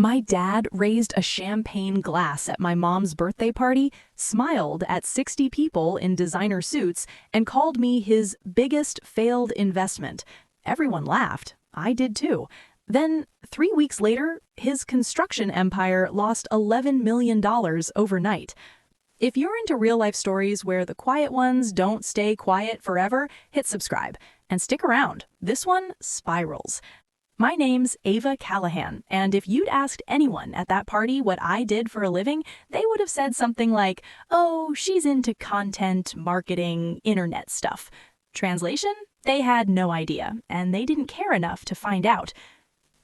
My dad raised a champagne glass at my mom's birthday party, smiled at 60 people in designer suits, and called me his biggest failed investment. Everyone laughed. I did too. Then, 3 weeks later, his construction empire lost $11 million overnight. If you're into real-life stories where the quiet ones don't stay quiet forever, hit subscribe. And stick around. This one spirals. My name's Ava Callahan, and if you'd asked anyone at that party what I did for a living, they would have said something like, "Oh, she's into content, marketing, internet stuff." Translation? They had no idea, and they didn't care enough to find out.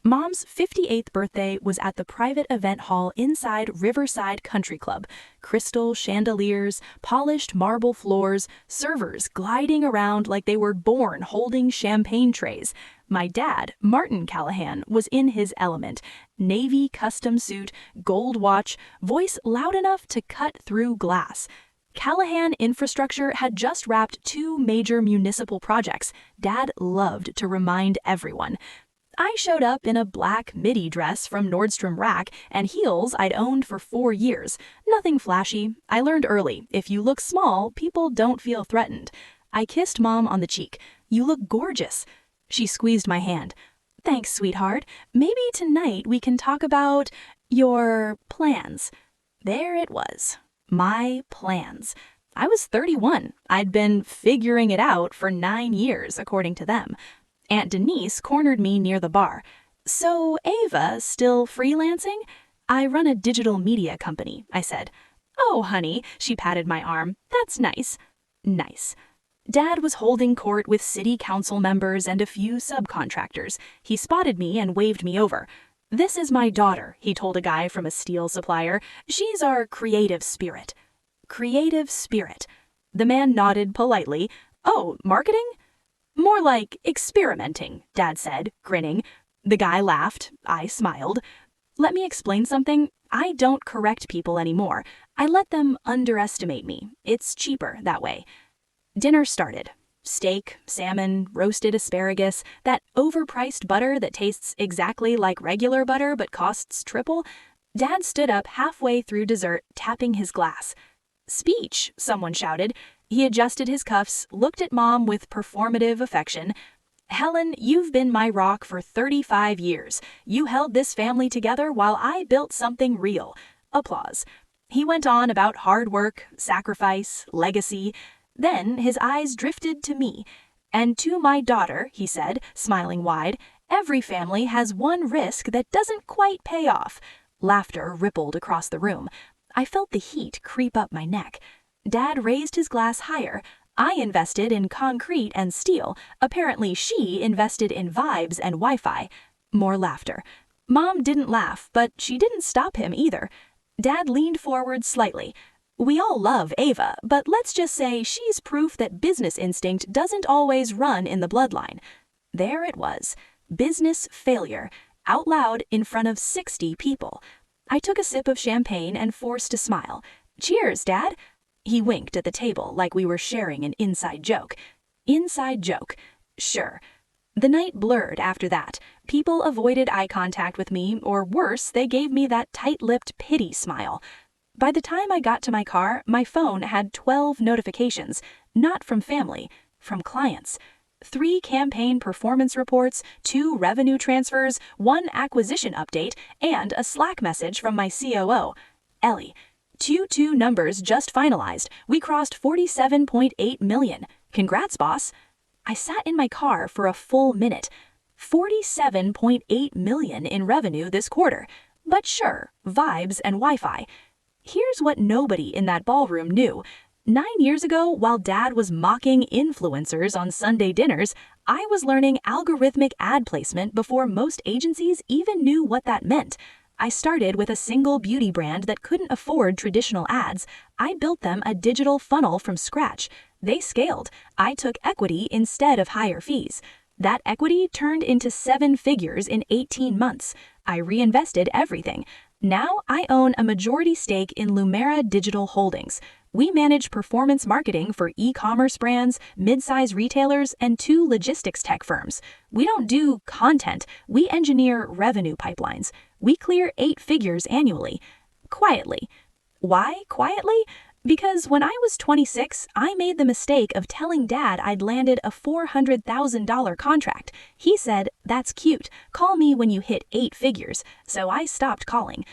Mom's 58th birthday was at the private event hall inside Riverside Country Club. Crystal chandeliers, polished marble floors, servers gliding around like they were born holding champagne trays. My dad, Martin Callahan, was in his element. Navy custom suit, gold watch, voice loud enough to cut through glass. Callahan Infrastructure had just wrapped 2 major municipal projects. Dad loved to remind everyone. I showed up in a black midi dress from Nordstrom Rack and heels I'd owned for 4 years. Nothing flashy. I learned early, if you look small, people don't feel threatened. I kissed Mom on the cheek. "You look gorgeous." She squeezed my hand. "Thanks, sweetheart. Maybe tonight we can talk about your plans." There it was. My plans. I was 31. I'd been figuring it out for 9 years, according to them. Aunt Denise cornered me near the bar. "So, Ava, still freelancing?" "I run a digital media company," I said. "Oh, honey," she patted my arm. "That's nice." Nice. Dad was holding court with city council members and a few subcontractors. He spotted me and waved me over. "This is my daughter," he told a guy from a steel supplier. "She's our creative spirit." Creative spirit. The man nodded politely. "Oh, marketing?" "More like experimenting," Dad said, grinning. The guy laughed. I smiled. "Let me explain something. I don't correct people anymore. I let them underestimate me. It's cheaper that way." Dinner started. Steak, salmon, roasted asparagus, that overpriced butter that tastes exactly like regular butter but costs triple. Dad stood up halfway through dessert, tapping his glass. "Speech," someone shouted. He adjusted his cuffs, looked at Mom with performative affection. "Helen, you've been my rock for 35 years. You held this family together while I built something real." Applause. He went on about hard work, sacrifice, legacy. Then his eyes drifted to me. "And to my daughter," he said, smiling wide, "every family has one risk that doesn't quite pay off." Laughter rippled across the room. I felt the heat creep up my neck. Dad raised his glass higher. I invested in concrete and steel. Apparently she invested in vibes and Wi-Fi. More laughter. Mom didn't laugh, but she didn't stop him either. Dad leaned forward slightly. "We all love Ava, but let's just say she's proof that business instinct doesn't always run in the bloodline." There it was. Business failure. Out loud in front of 60 people. I took a sip of champagne and forced a smile. "Cheers, Dad." He winked at the table like we were sharing an inside joke. Inside joke. Sure. The night blurred after that. People avoided eye contact with me, or worse, they gave me that tight-lipped pity smile. By the time I got to my car, my phone had 12 notifications, not from family, from clients. 3 campaign performance reports, 2 revenue transfers, 1 acquisition update, and a Slack message from my COO, Ellie. Q2 numbers just finalized. We crossed 47.8 million. Congrats, boss. I sat in my car for a full minute. 47.8 million in revenue this quarter. But sure, vibes and Wi-Fi. Here's what nobody in that ballroom knew. 9 years ago, while Dad was mocking influencers on Sunday dinners, I was learning algorithmic ad placement before most agencies even knew what that meant. I started with a single beauty brand that couldn't afford traditional ads. I built them a digital funnel from scratch. They scaled. I took equity instead of higher fees. That equity turned into 7 figures in 18 months. I reinvested everything. Now I own a majority stake in Lumera Digital Holdings. We manage performance marketing for e-commerce brands, mid-size retailers, and 2 logistics tech firms. We don't do content, we engineer revenue pipelines. We clear 8 figures annually. Quietly. Why quietly? Because when I was 26, I made the mistake of telling Dad I'd landed a $400,000 contract. He said, "That's cute. Call me when you hit 8 figures." So I stopped calling.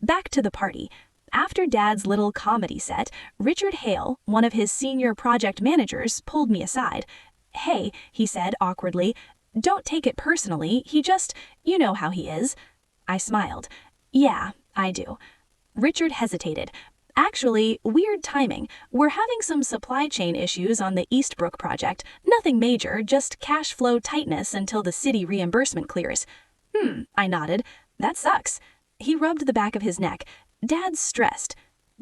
Back to the party. After Dad's little comedy set, Richard Hale, one of his senior project managers, pulled me aside. "Hey," he said awkwardly, "don't take it personally. He just, you know how he is." I smiled. "Yeah, I do." Richard hesitated. "Actually, weird timing. We're having some supply chain issues on the Eastbrook project. Nothing major, just cash flow tightness until the city reimbursement clears." I nodded. "That sucks." He rubbed the back of his neck. "Dad's stressed."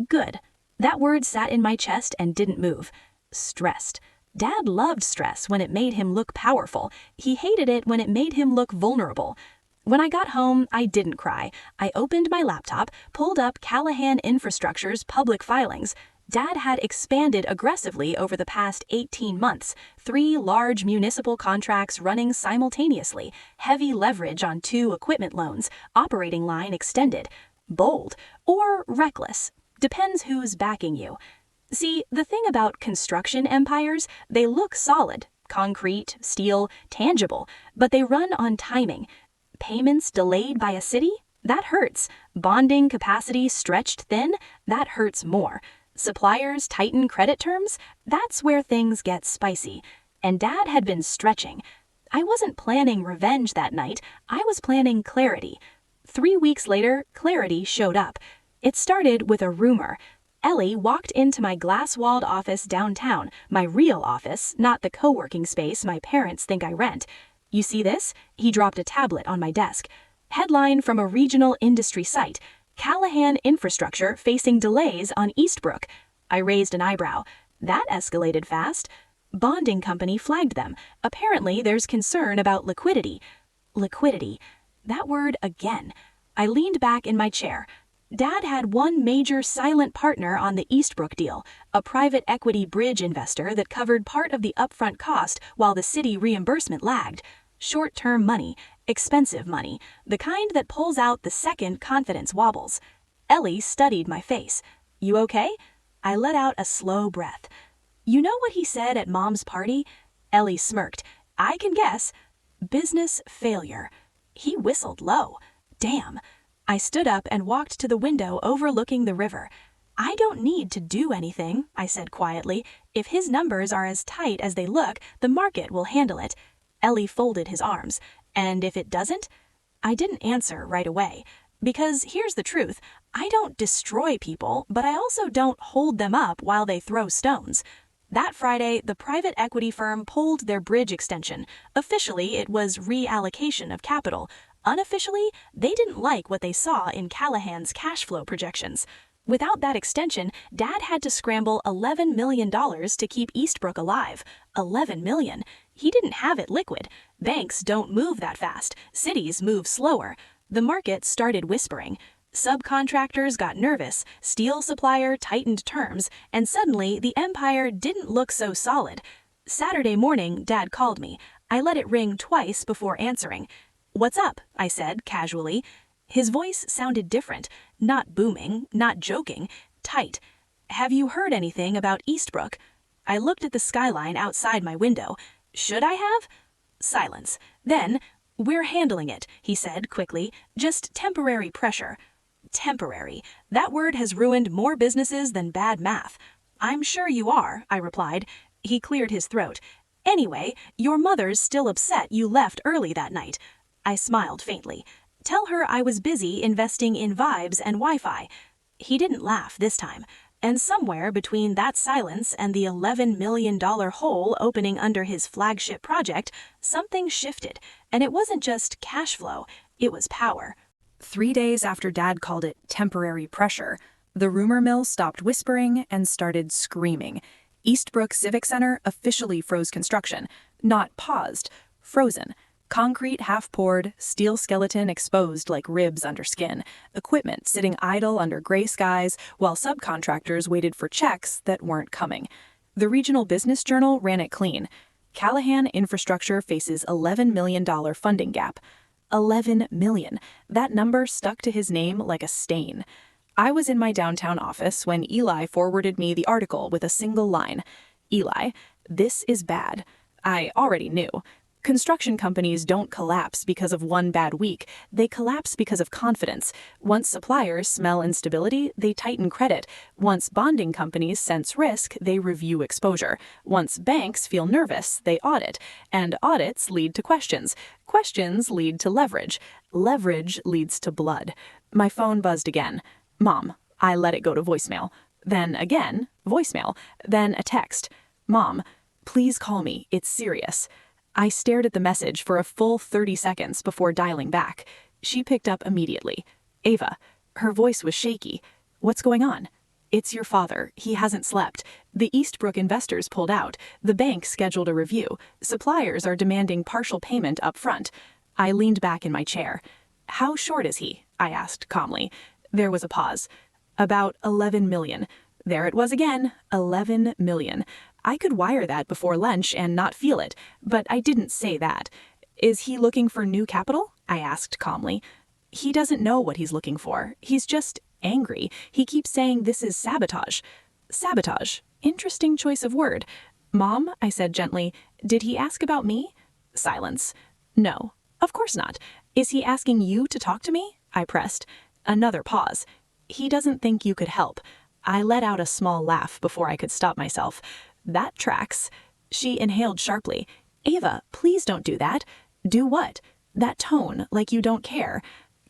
Good. That word sat in my chest and didn't move. Stressed. Dad loved stress when it made him look powerful. He hated it when it made him look vulnerable. When I got home, I didn't cry. I opened my laptop, pulled up Callahan Infrastructure's public filings. Dad had expanded aggressively over the past 18 months. 3 large municipal contracts running simultaneously, heavy leverage on 2 equipment loans, operating line extended. Bold or reckless. Depends who's backing you. See, the thing about construction empires, they look solid, concrete, steel, tangible, but they run on timing. Payments delayed by a city? That hurts. Bonding capacity stretched thin? That hurts more. Suppliers tighten credit terms? That's where things get spicy. And Dad had been stretching. I wasn't planning revenge that night. I was planning clarity. 3 weeks later, clarity showed up. It started with a rumor. Ellie walked into my glass-walled office downtown, my real office, not the co-working space my parents think I rent. "You see this?" He dropped a tablet on my desk. Headline from a regional industry site. "Callahan Infrastructure facing delays on Eastbrook." I raised an eyebrow. That escalated fast. Bonding company flagged them. Apparently there's concern about liquidity. Liquidity. That word again. I leaned back in my chair. Dad had one major silent partner on the Eastbrook deal, a private equity bridge investor that covered part of the upfront cost while the city reimbursement lagged. Short-term money, expensive money, the kind that pulls out the second confidence wobbles. Ellie studied my face. "You okay?" I let out a slow breath. "You know what he said at Mom's party?" Ellie smirked. "I can guess. Business failure." He whistled low. Damn. I stood up and walked to the window overlooking the river. "I don't need to do anything," I said quietly. "If his numbers are as tight as they look, the market will handle it." Ellie folded his arms. "And if it doesn't?" I didn't answer right away. Because here's the truth. I don't destroy people, but I also don't hold them up while they throw stones. That Friday, the private equity firm pulled their bridge extension. Officially, it was reallocation of capital. Unofficially, they didn't like what they saw in Callahan's cash flow projections. Without that extension, Dad had to scramble $11 million to keep Eastbrook alive. $11 million. He didn't have it liquid. Banks don't move that fast. Cities move slower. The market started whispering. Subcontractors got nervous, steel supplier tightened terms, and suddenly the empire didn't look so solid. Saturday morning, Dad called me. I let it ring twice before answering. "What's up?" I said casually. His voice sounded different, not booming, not joking, tight. "Have you heard anything about Eastbrook?" I looked at the skyline outside my window. "Should I have?" Silence. Then, "We're handling it," he said quickly. "Just temporary pressure." Temporary. That word has ruined more businesses than bad math. "I'm sure you are," I replied. He cleared his throat. "Anyway, your mother's still upset you left early that night." I smiled faintly. "Tell her I was busy investing in vibes and Wi-Fi." He didn't laugh this time. And somewhere between that silence and the $11 million hole opening under his flagship project, something shifted. And it wasn't just cash flow, it was power. 3 days after Dad called it temporary pressure, the rumor mill stopped whispering and started screaming. Eastbrook Civic Center officially froze construction. Not paused, frozen. Concrete half-poured, steel skeleton exposed like ribs under skin, equipment sitting idle under gray skies while subcontractors waited for checks that weren't coming. The Regional Business Journal ran it clean. Callahan Infrastructure faces $11 million funding gap. 11 million. That number stuck to his name like a stain. I was in my downtown office when Eli forwarded me the article with a single line. Eli, this is bad. I already knew. Construction companies don't collapse because of one bad week. They collapse because of confidence. Once suppliers smell instability, they tighten credit. Once bonding companies sense risk, they review exposure. Once banks feel nervous, they audit. And audits lead to questions. Questions lead to leverage. Leverage leads to blood. My phone buzzed again. Mom. I let it go to voicemail. Then again, voicemail. Then a text. Mom, please call me. It's serious. I stared at the message for a full 30 seconds before dialing back. She picked up immediately. Ava. Her voice was shaky. What's going on? It's your father. He hasn't slept. The Eastbrook investors pulled out. The bank scheduled a review. Suppliers are demanding partial payment up front. I leaned back in my chair. How short is he? I asked calmly. There was a pause. About 11 million. There it was again. 11 million. I could wire that before lunch and not feel it, but I didn't say that. Is he looking for new capital? I asked calmly. He doesn't know what he's looking for. He's just angry. He keeps saying this is sabotage. Sabotage. Interesting choice of word. Mom, I said gently, did he ask about me? Silence. No, of course not. Is he asking you to talk to me? I pressed. Another pause. He doesn't think you could help. I let out a small laugh before I could stop myself. That tracks. She inhaled sharply. Ava, please don't do that. Do what? That tone, like you don't care.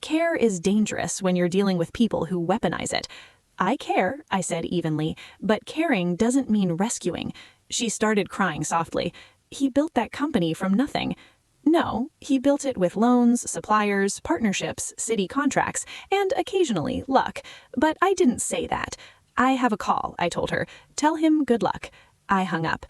Care is dangerous when you're dealing with people who weaponize it. I care, I said evenly, but caring doesn't mean rescuing. She started crying softly. He built that company from nothing. No, he built it with loans, suppliers, partnerships, city contracts, and occasionally luck. But I didn't say that. I have a call, I told her. Tell him good luck. I hung up.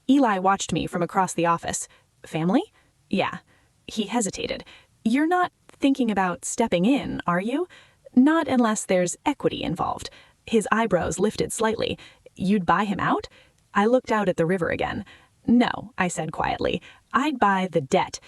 Eli watched me from across the office. Family? Yeah. He hesitated. You're not thinking about stepping in, are you? Not unless there's equity involved. His eyebrows lifted slightly. You'd buy him out? I looked out at the river again. No, I said quietly. I'd buy the debt.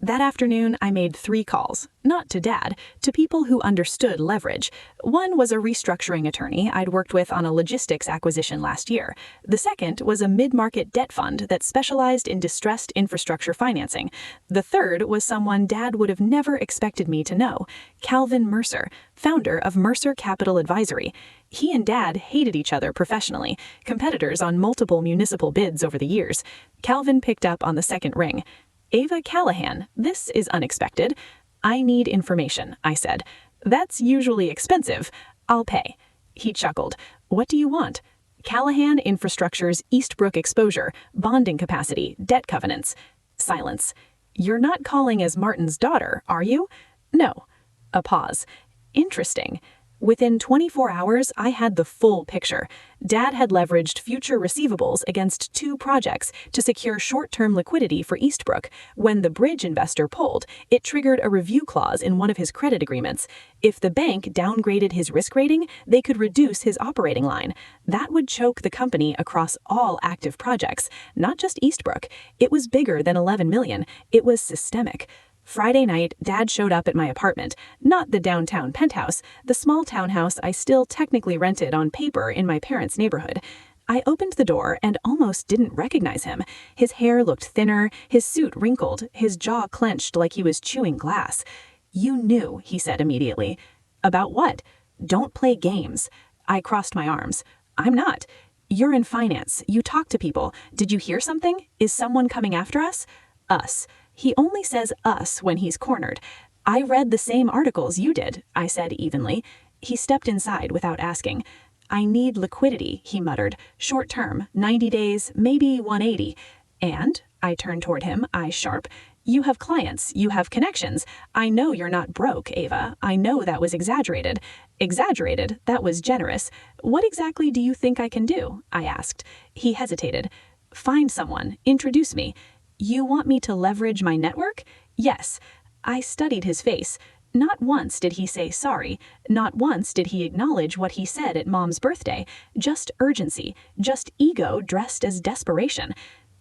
That afternoon, I made 3 calls, not to Dad, to people who understood leverage. One was a restructuring attorney I'd worked with on a logistics acquisition last year. The second was a mid-market debt fund that specialized in distressed infrastructure financing. The third was someone Dad would have never expected me to know, Calvin Mercer, founder of Mercer Capital Advisory. He and Dad hated each other professionally, competitors on multiple municipal bids over the years. Calvin picked up on the second ring. Ava Callahan, this is unexpected. I need information, I said. That's usually expensive. I'll pay. He chuckled. What do you want? Callahan Infrastructure's Eastbrook exposure, bonding capacity, debt covenants. Silence. You're not calling as Martin's daughter, are you? No. A pause. Interesting. Within 24 hours, I had the full picture. Dad had leveraged future receivables against 2 projects to secure short-term liquidity for Eastbrook. When the bridge investor pulled, it triggered a review clause in one of his credit agreements. If the bank downgraded his risk rating, they could reduce his operating line. That would choke the company across all active projects, not just Eastbrook. It was bigger than 11 million. It was systemic. Friday night, Dad showed up at my apartment, not the downtown penthouse, the small townhouse I still technically rented on paper in my parents' neighborhood. I opened the door and almost didn't recognize him. His hair looked thinner, his suit wrinkled, his jaw clenched like he was chewing glass. You knew, he said immediately. About what? Don't play games. I crossed my arms. I'm not. You're in finance. You talk to people. Did you hear something? Is someone coming after us? Us. He only says us when he's cornered. I read the same articles you did, I said evenly. He stepped inside without asking. I need liquidity, he muttered. Short term, 90 days, maybe 180. And, I turned toward him, eyes sharp, you have clients, you have connections. I know you're not broke, Ava. I know that was exaggerated. Exaggerated, that was generous. What exactly do you think I can do? I asked. He hesitated. Find someone, introduce me. You want me to leverage my network? Yes. I studied his face. Not once did he say sorry. Not once did he acknowledge what he said at Mom's birthday. Just urgency. Just ego dressed as desperation.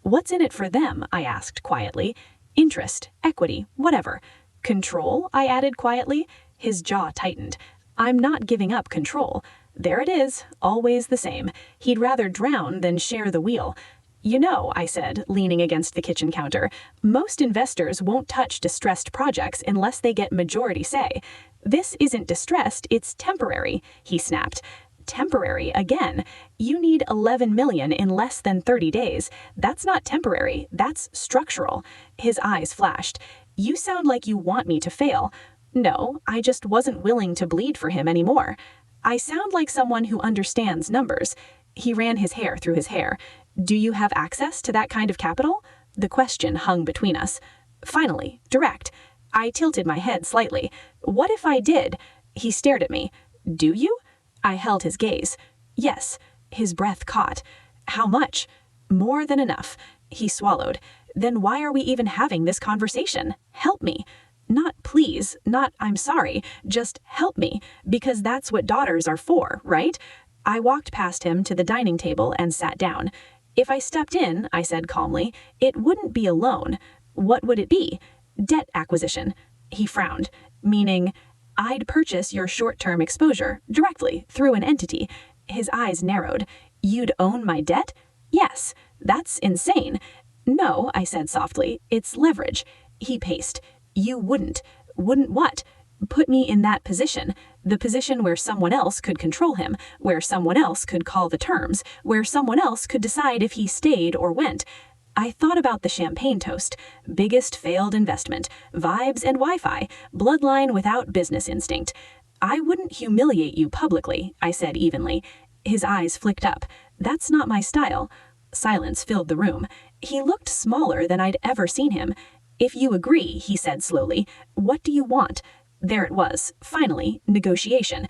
What's in it for them? I asked quietly. Interest, equity, whatever. Control, I added quietly. His jaw tightened. I'm not giving up control. There it is, always the same. He'd rather drown than share the wheel. You know, I said, leaning against the kitchen counter, most investors won't touch distressed projects unless they get majority say. This isn't distressed, it's temporary, he snapped. Temporary again. You need 11 million in less than 30 days. That's not temporary, that's structural. His eyes flashed. You sound like you want me to fail. No, I just wasn't willing to bleed for him anymore. I sound like someone who understands numbers. He ran his hair through his hair. Do you have access to that kind of capital? The question hung between us. Finally, direct. I tilted my head slightly. What if I did? He stared at me. Do you? I held his gaze. Yes. His breath caught. How much? More than enough. He swallowed. Then why are we even having this conversation? Help me. Not please, not I'm sorry, just help me, because that's what daughters are for, right? I walked past him to the dining table and sat down. If I stepped in, I said calmly, it wouldn't be a loan. What would it be? Debt acquisition. He frowned, meaning I'd purchase your short-term exposure directly through an entity. His eyes narrowed. You'd own my debt? Yes. That's insane. No, I said softly, it's leverage. He paced. You wouldn't. Wouldn't what? Put me in that position. The position where someone else could control him, where someone else could call the terms, where someone else could decide if he stayed or went. I thought about the champagne toast. Biggest failed investment. Vibes and Wi-Fi. Bloodline without business instinct. I wouldn't humiliate you publicly, I said evenly. His eyes flicked up. That's not my style. Silence filled the room. He looked smaller than I'd ever seen him. If you agree, he said slowly, what do you want? There it was, finally, negotiation.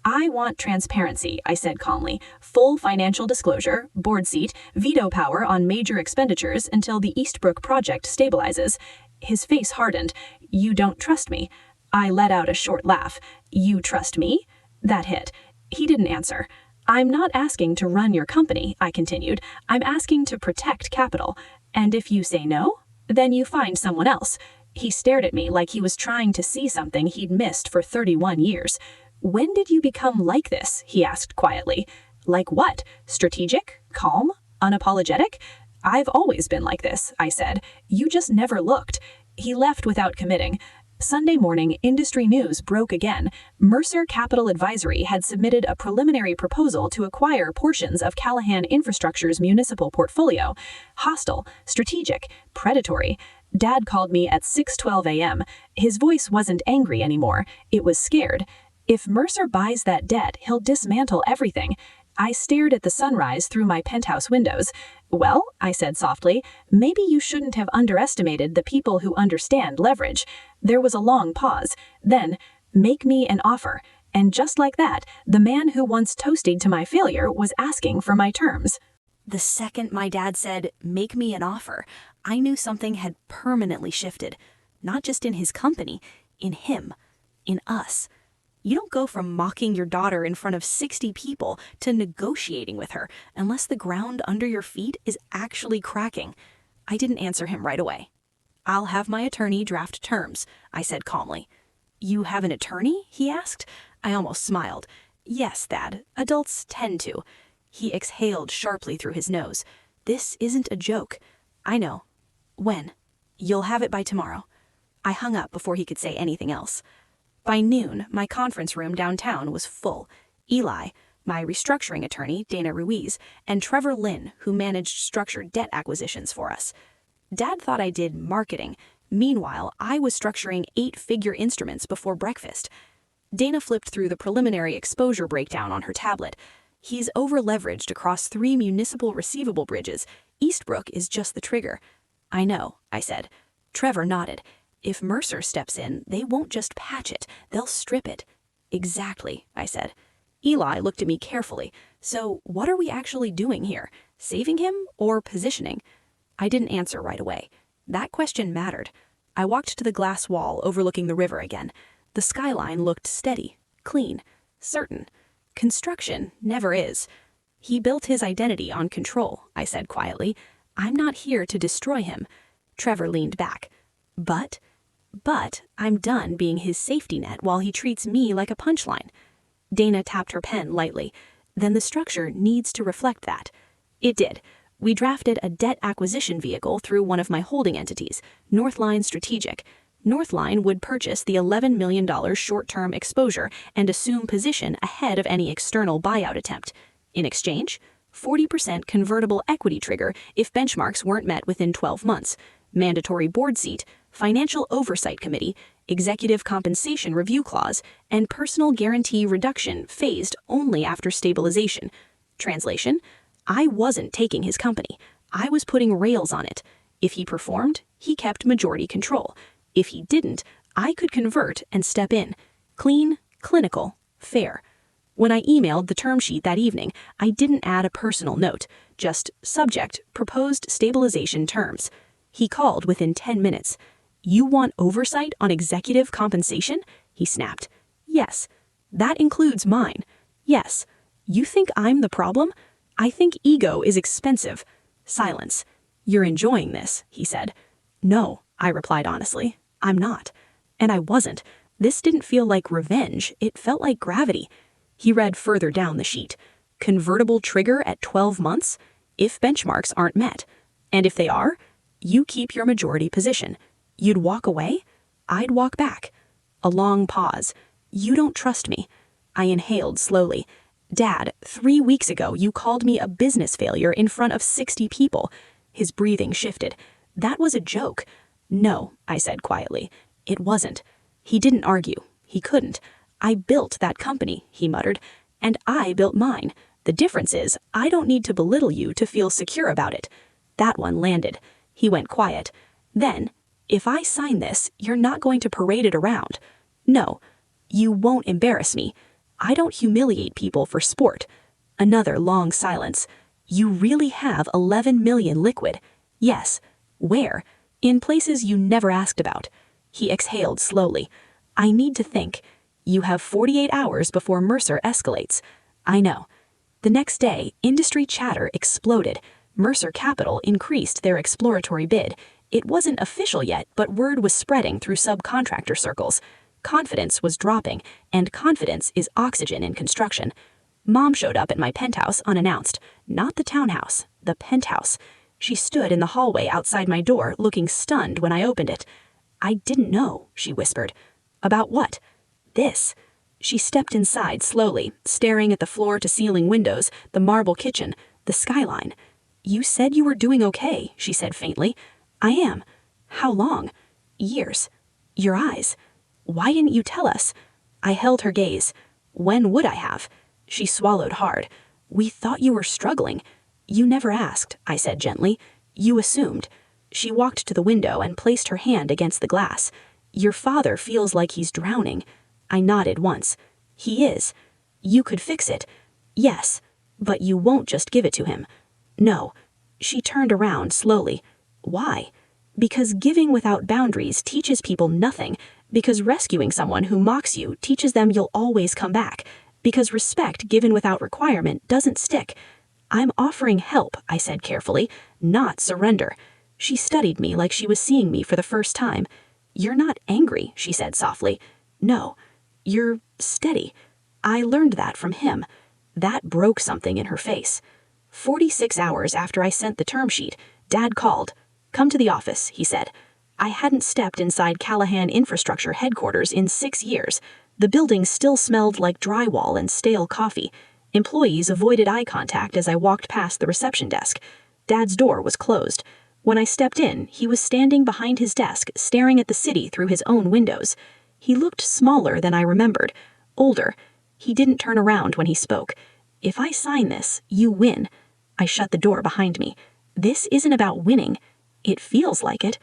I want transparency, I said calmly. Full financial disclosure, board seat, veto power on major expenditures until the Eastbrook project stabilizes. His face hardened. You don't trust me. I let out a short laugh. You trust me? That hit. He didn't answer. I'm not asking to run your company, I continued. I'm asking to protect capital. And if you say no, then you find someone else. He stared at me like he was trying to see something he'd missed for 31 years. When did you become like this? He asked quietly. Like what? Strategic? Calm? Unapologetic? I've always been like this, I said. You just never looked. He left without committing. Sunday morning, industry news broke again. Mercer Capital Advisory had submitted a preliminary proposal to acquire portions of Callahan Infrastructure's municipal portfolio. Hostile, strategic, predatory. Dad called me at 6:12 a.m. His voice wasn't angry anymore. It was scared. If Mercer buys that debt, he'll dismantle everything. I stared at the sunrise through my penthouse windows. Well, I said softly, maybe you shouldn't have underestimated the people who understand leverage. There was a long pause. Then, make me an offer. And just like that, the man who once toasted to my failure was asking for my terms. The second my dad said, make me an offer, I knew something had permanently shifted. Not just in his company, in him, in us. You don't go from mocking your daughter in front of 60 people to negotiating with her unless the ground under your feet is actually cracking. I didn't answer him right away. I'll have my attorney draft terms, I said calmly. You have an attorney? He asked. I almost smiled. Yes, Dad. Adults tend to. He exhaled sharply through his nose. This isn't a joke. I know. When? You'll have it by tomorrow. I hung up before he could say anything else. By noon, my conference room downtown was full. Eli, my restructuring attorney, Dana Ruiz, and Trevor Lynn, who managed structured debt acquisitions for us. Dad thought I did marketing. Meanwhile, I was structuring 8-figure instruments before breakfast. Dana flipped through the preliminary exposure breakdown on her tablet. He's over-leveraged across 3 municipal receivable bridges. Eastbrook is just the trigger. I know, I said. Trevor nodded. If Mercer steps in, they won't just patch it, they'll strip it. Exactly, I said. Eli looked at me carefully. So what are we actually doing here? Saving him or positioning? I didn't answer right away. That question mattered. I walked to the glass wall overlooking the river again. The skyline looked steady, clean, certain. Construction never is. He built his identity on control, I said quietly. I'm not here to destroy him. Trevor leaned back. But But I'm done being his safety net while he treats me like a punchline. Dana tapped her pen lightly. Then the structure needs to reflect that. It did. We drafted a debt acquisition vehicle through one of my holding entities, Northline Strategic. Northline would purchase the $11 million short-term exposure and assume position ahead of any external buyout attempt. In exchange, 40% convertible equity trigger if benchmarks weren't met within 12 months, mandatory board seat, financial oversight committee, executive compensation review clause, and personal guarantee reduction phased only after stabilization. Translation: I wasn't taking his company. I was putting rails on it. If he performed, he kept majority control. If he didn't, I could convert and step in. Clean, clinical, fair. When I emailed the term sheet that evening, I didn't add a personal note, just subject, proposed stabilization terms. He called within 10 minutes. You want oversight on executive compensation? He snapped. Yes. That includes mine. Yes. You think I'm the problem? I think ego is expensive. Silence. You're enjoying this, he said. No, I replied honestly. I'm not. And I wasn't. This didn't feel like revenge. It felt like gravity. He read further down the sheet. Convertible trigger at 12 months? If benchmarks aren't met. And if they are, you keep your majority position. You'd walk away? I'd walk back. A long pause. You don't trust me. I inhaled slowly. Dad, 3 weeks ago you called me a business failure in front of 60 people. His breathing shifted. That was a joke. No, I said quietly. It wasn't. He didn't argue. He couldn't. I built that company, he muttered, and I built mine. The difference is, I don't need to belittle you to feel secure about it. That one landed. He went quiet. Then, if I sign this, you're not going to parade it around. No, you won't embarrass me. I don't humiliate people for sport. Another long silence. You really have 11 million liquid? Yes. Where? In places you never asked about. He exhaled slowly. I need to think. You have 48 hours before Mercer escalates. I know. The next day, industry chatter exploded. Mercer Capital increased their exploratory bid. It wasn't official yet, but word was spreading through subcontractor circles. Confidence was dropping, and confidence is oxygen in construction. Mom showed up at my penthouse unannounced. Not the townhouse, the penthouse. She stood in the hallway outside my door, looking stunned when I opened it. I didn't know, she whispered. About what? This. She stepped inside slowly, staring at the floor-to-ceiling windows, the marble kitchen, the skyline. You said you were doing okay, she said faintly. I am. How long? Years. Your eyes. Why didn't you tell us? I held her gaze. When would I have? She swallowed hard. We thought you were struggling. You never asked, I said gently. You assumed. She walked to the window and placed her hand against the glass. Your father feels like he's drowning. I nodded once. He is. You could fix it. Yes, but you won't just give it to him. No. She turned around slowly. Why? Because giving without boundaries teaches people nothing. Because rescuing someone who mocks you teaches them you'll always come back. Because respect given without requirement doesn't stick. I'm offering help, I said carefully, not surrender. She studied me like she was seeing me for the first time. You're not angry, she said softly. No, you're steady. I learned that from him. That broke something in her face. 46 hours after I sent the term sheet, Dad called. Come to the office, he said. I hadn't stepped inside Callahan Infrastructure headquarters in 6 years. The building still smelled like drywall and stale coffee. Employees avoided eye contact as I walked past the reception desk. Dad's door was closed. When I stepped in, he was standing behind his desk, staring at the city through his own windows. He looked smaller than I remembered, older. He didn't turn around when he spoke. If I sign this, you win. I shut the door behind me. This isn't about winning. It feels like it.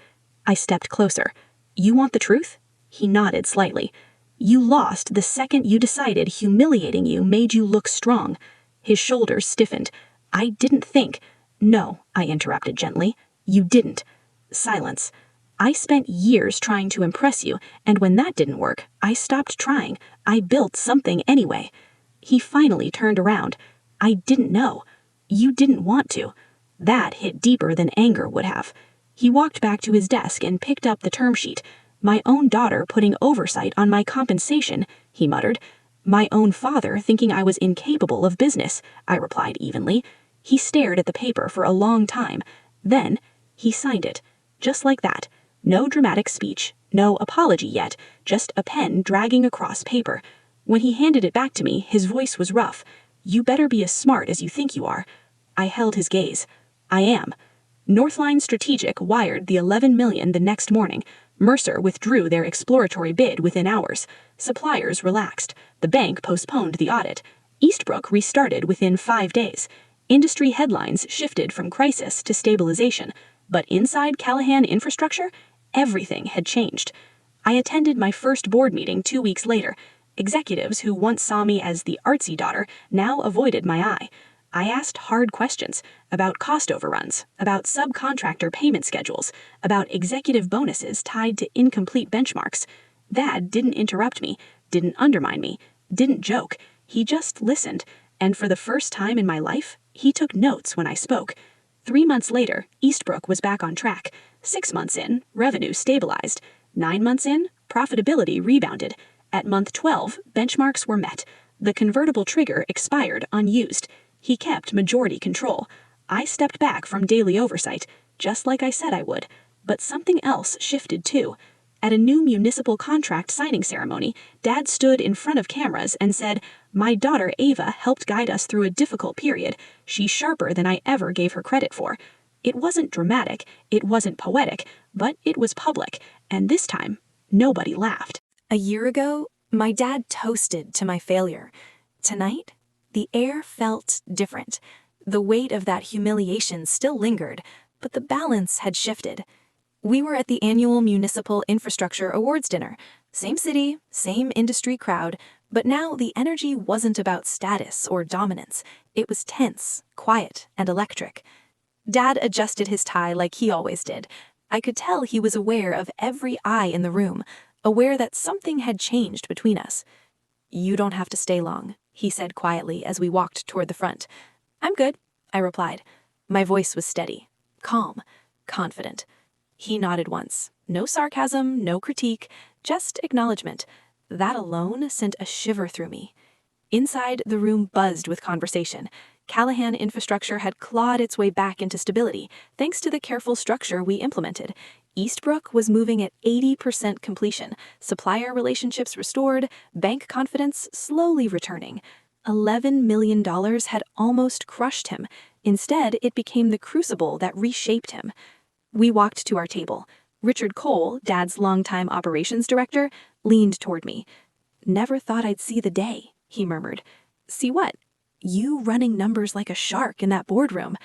I stepped closer. You want the truth? He nodded slightly. You lost the second you decided humiliating you made you look strong. His shoulders stiffened. I didn't think. No, I interrupted gently. You didn't. Silence. I spent years trying to impress you, and when that didn't work, I stopped trying. I built something anyway. He finally turned around. I didn't know. You didn't want to. That hit deeper than anger would have. He walked back to his desk and picked up the term sheet. My own daughter putting oversight on my compensation, he muttered. My own father thinking I was incapable of business, I replied evenly. He stared at the paper for a long time. Then he signed it, just like that. No dramatic speech, no apology yet, just a pen dragging across paper. When he handed it back to me, his voice was rough. You better be as smart as you think you are. I held his gaze. I am. Northline Strategic wired the $11 million the next morning. Mercer withdrew their exploratory bid within hours. Suppliers relaxed. The bank postponed the audit. Eastbrook restarted within 5 days. Industry headlines shifted from crisis to stabilization. But inside Callahan Infrastructure, everything had changed. I attended my first board meeting 2 weeks later. Executives who once saw me as the artsy daughter now avoided my eye. I asked hard questions about cost overruns, about subcontractor payment schedules, about executive bonuses tied to incomplete benchmarks. Dad didn't interrupt me, didn't undermine me, didn't joke. He just listened, and for the first time in my life, he took notes when I spoke. 3 months later, Eastbrook was back on track. 6 months in, revenue stabilized. 9 months in, profitability rebounded. At month 12, benchmarks were met. The convertible trigger expired unused. He kept majority control. I stepped back from daily oversight, just like I said I would. But something else shifted too. At a new municipal contract signing ceremony, Dad stood in front of cameras and said, "My daughter Ava helped guide us through a difficult period. She's sharper than I ever gave her credit for." It wasn't dramatic, it wasn't poetic, but it was public, and this time, nobody laughed. A year ago, my dad toasted to my failure. Tonight, the air felt different. The weight of that humiliation still lingered, but the balance had shifted. We were at the annual Municipal Infrastructure Awards dinner. Same city, same industry crowd, but now the energy wasn't about status or dominance. It was tense, quiet, and electric. Dad adjusted his tie like he always did. I could tell he was aware of every eye in the room, aware that something had changed between us. "You don't have to stay long," he said quietly as we walked toward the front. "I'm good," I replied. My voice was steady, calm, confident. He nodded once. No sarcasm, no critique, just acknowledgement. That alone sent a shiver through me. Inside, the room buzzed with conversation. Callahan Infrastructure had clawed its way back into stability, thanks to the careful structure we implemented. Eastbrook was moving at 80% completion, supplier relationships restored, bank confidence slowly returning. $11 million had almost crushed him. Instead, it became the crucible that reshaped him. We walked to our table. Richard Cole, Dad's longtime operations director, leaned toward me. "Never thought I'd see the day," he murmured. "See what?" "You running numbers like a shark in that boardroom."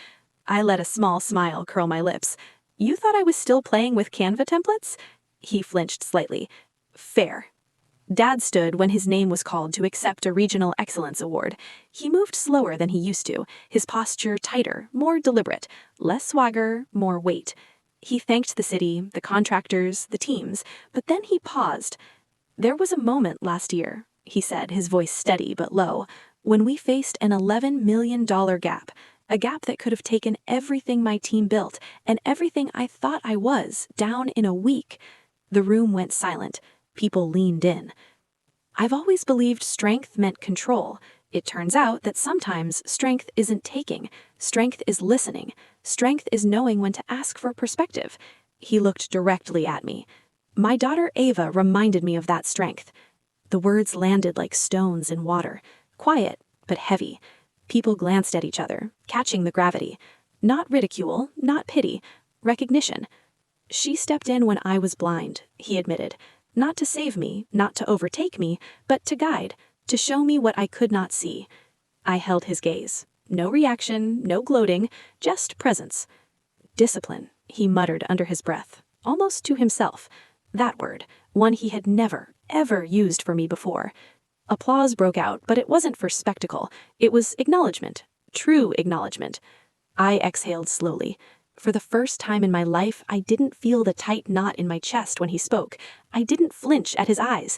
I let a small smile curl my lips. "You thought I was still playing with Canva templates?" He flinched slightly. "Fair." Dad stood when his name was called to accept a Regional Excellence Award. He moved slower than he used to, his posture tighter, more deliberate, less swagger, more weight. He thanked the city, the contractors, the teams, but then he paused. "There was a moment last year," he said, his voice steady but low, "when we faced an $11 million gap, a gap that could have taken everything my team built and everything I thought I was down in a week." The room went silent. People leaned in. "I've always believed strength meant control. It turns out that sometimes strength isn't taking. Strength is listening. Strength is knowing when to ask for perspective." He looked directly at me. "My daughter Ava reminded me of that strength." The words landed like stones in water, quiet but heavy. People glanced at each other, catching the gravity. Not ridicule, not pity, recognition. "She stepped in when I was blind," he admitted. "Not to save me, not to overtake me, but to guide, to show me what I could not see." I held his gaze. No reaction, no gloating, just presence. "Discipline," he muttered under his breath, almost to himself. That word, one he had never, ever used for me before. Applause broke out, but it wasn't for spectacle. It was acknowledgement, true acknowledgement. I exhaled slowly. For the first time in my life, I didn't feel the tight knot in my chest when he spoke. I didn't flinch at his eyes.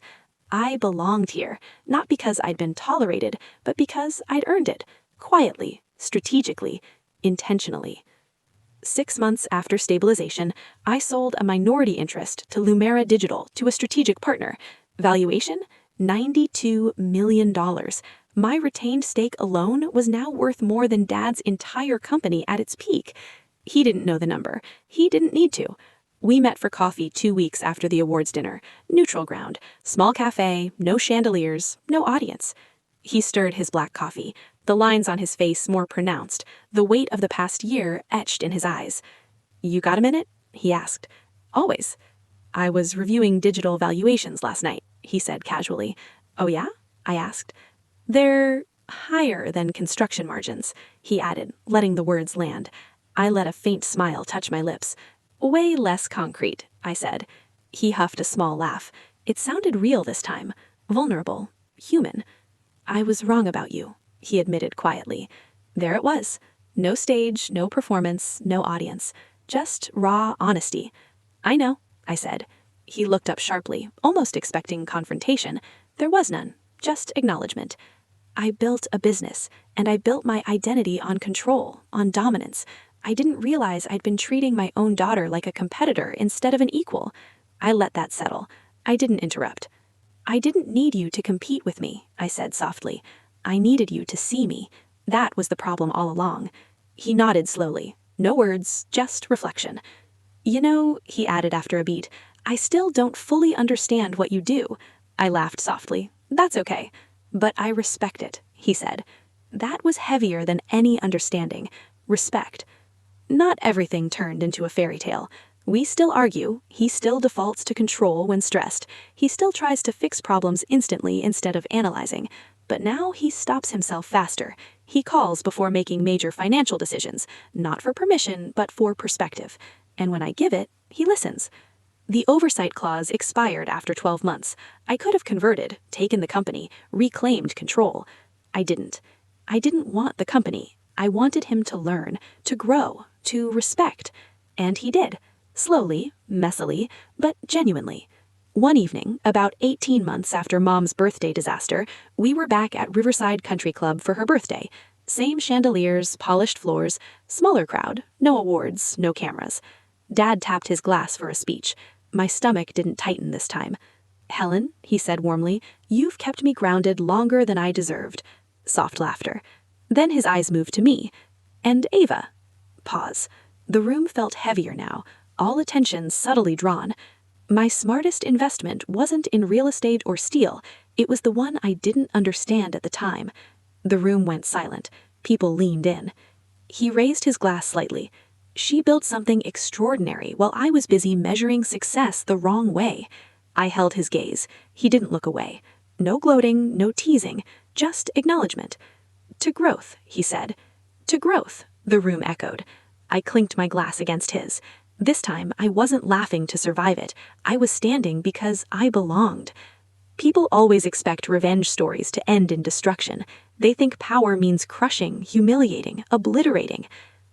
I belonged here, not because I'd been tolerated, but because I'd earned it, quietly, strategically, intentionally. 6 months after stabilization, I sold a minority interest to Lumera Digital to a strategic partner. Valuation? $92 million. My retained stake alone was now worth more than Dad's entire company at its peak. He didn't know the number. He didn't need to. We met for coffee 2 weeks after the awards dinner. Neutral ground. Small cafe, no chandeliers, no audience. He stirred his black coffee, the lines on his face more pronounced, the weight of the past year etched in his eyes. "You got a minute?" he asked. "Always." "I was reviewing digital valuations last night," he said casually. "Oh yeah?" I asked. "They're higher than construction margins," he added, letting the words land. I let a faint smile touch my lips. "Way less concrete," I said. He huffed a small laugh. It sounded real this time, vulnerable, human. "I was wrong about you," he admitted quietly. There it was. No stage, no performance, no audience. Just raw honesty. "I know," I said. He looked up sharply, almost expecting confrontation. There was none, just acknowledgement. "I built a business, and I built my identity on control, on dominance. I didn't realize I'd been treating my own daughter like a competitor instead of an equal." I let that settle. I didn't interrupt. "I didn't need you to compete with me," I said softly. "I needed you to see me. That was the problem all along." He nodded slowly. No words, just reflection. "You know," he added after a beat, "I still don't fully understand what you do." I laughed softly. "That's okay." "But I respect it," he said. That was heavier than any understanding. Respect. Not everything turned into a fairy tale. We still argue, he still defaults to control when stressed, he still tries to fix problems instantly instead of analyzing. But now he stops himself faster. He calls before making major financial decisions, not for permission, but for perspective. And when I give it, he listens. The oversight clause expired after 12 months. I could have converted, taken the company, reclaimed control. I didn't. I didn't want the company. I wanted him to learn, to grow, to respect. And he did. Slowly, messily, but genuinely. One evening, about 18 months after Mom's birthday disaster, we were back at Riverside Country Club for her birthday. Same chandeliers, polished floors, smaller crowd, no awards, no cameras. Dad tapped his glass for a speech. My stomach didn't tighten this time. "Helen," he said warmly, "you've kept me grounded longer than I deserved." Soft laughter. Then his eyes moved to me. "And Ava." Pause. The room felt heavier now, all attention subtly drawn. My smartest investment wasn't in real estate or steel. It was the one I didn't understand at the time. The room went silent. People leaned in. He raised his glass slightly. "She built something extraordinary while I was busy measuring success the wrong way." I held his gaze. He didn't look away. No gloating, no teasing, just acknowledgement. "To growth," he said. "To growth," the room echoed. I clinked my glass against his. This time, I wasn't laughing to survive it. I was standing because I belonged. People always expect revenge stories to end in destruction. They think power means crushing, humiliating, obliterating.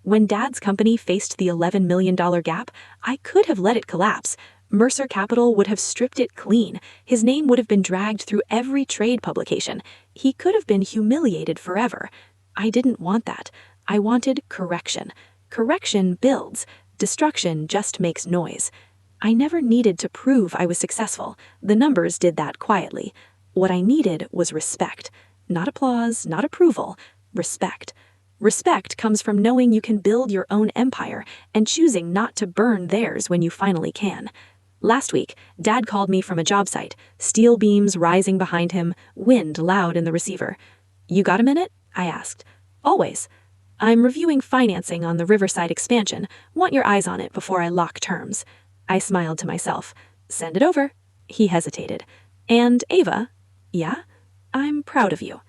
When Dad's company faced the $11 million gap, I could have let it collapse. Mercer Capital would have stripped it clean. His name would have been dragged through every trade publication. He could have been humiliated forever. I didn't want that. I wanted correction. Correction builds. Destruction just makes noise. I never needed to prove I was successful. The numbers did that quietly. What I needed was respect. Not applause, not approval. Respect. Respect comes from knowing you can build your own empire and choosing not to burn theirs when you finally can. Last week, Dad called me from a job site, steel beams rising behind him, wind loud in the receiver. "You got a minute?" I asked. "Always." "I'm reviewing financing on the Riverside expansion. Want your eyes on it before I lock terms." I smiled to myself. "Send it over." He hesitated. "And Ava?" "Yeah?" "I'm proud of you."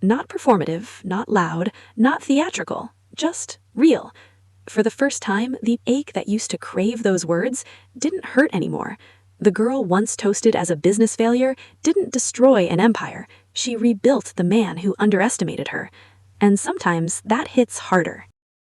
Not performative, not loud, not theatrical, just real. For the first time, the ache that used to crave those words didn't hurt anymore. The girl once toasted as a business failure didn't destroy an empire. She rebuilt the man who underestimated her. And sometimes that hits harder.